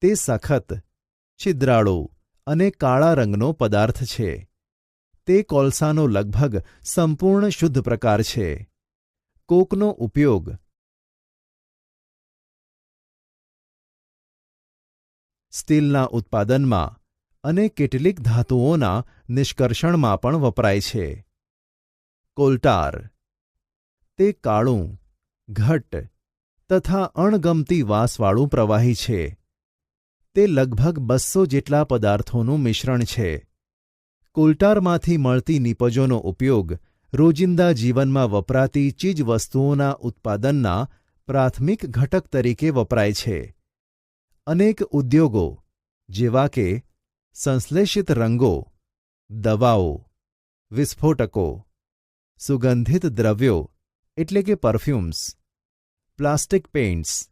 તે સખત, છિદ્રાળુ અને કાળા રંગનો પદાર્થ છે. તે કોલસાનો લગભગ સંપૂર્ણ શુદ્ધ પ્રકાર છે. કોકનો ઉપયોગ સ્ટીલના ઉત્પાદનમાં અને કેટલીક ધાતુઓના નિષ્કર્ષણમાં પણ વપરાય છે. કોલટાર તે કાળું, ઘટ્ટ તથા અણગમતી વાસવાળું પ્રવાહી છે. તે લગભગ 200 જેટલા પદાર્થોનું મિશ્રણ છે. કોલટારમાંથી મળતી નીપજોનો ઉપયોગ રોજિંદા જીવનમાં વપરાતી ચીજવસ્તુઓના ઉત્પાદનના પ્રાથમિક ઘટક તરીકે વપરાય છે. અનેક ઉદ્યોગો જેવા કે સંશ્લેષિત રંગો, દવાઓ, વિસ્ફોટકો, સુગંધિત દ્રવ્યો એટલે કે પરફ્યુમ્સ, પ્લાસ્ટિક પેઇન્ટ્સ,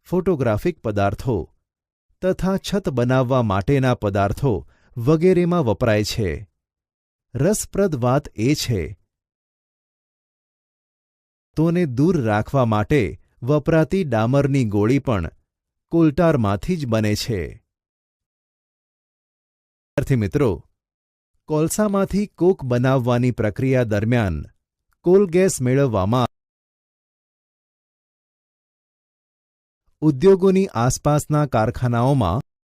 ફોટોગ્રાફિક પદાર્થો તથા છત બનાવવા માટેના પદાર્થો વગેરેમાં વપરાય છે. રસપ્રદ વાત એ છે તોને દૂર રાખવા માટે વપરાતી ડામરની ગોળી પણ કોલટારમાંથી જ બને છે. વિદ્યાર્થી મિત્રો, કોલસામાંથી કોક બનાવવાની પ્રક્રિયા દરમિયાન કોલ ગેસ મેળવવામાં ઉદ્યોગોની આસપાસના કારખાનાઓમાં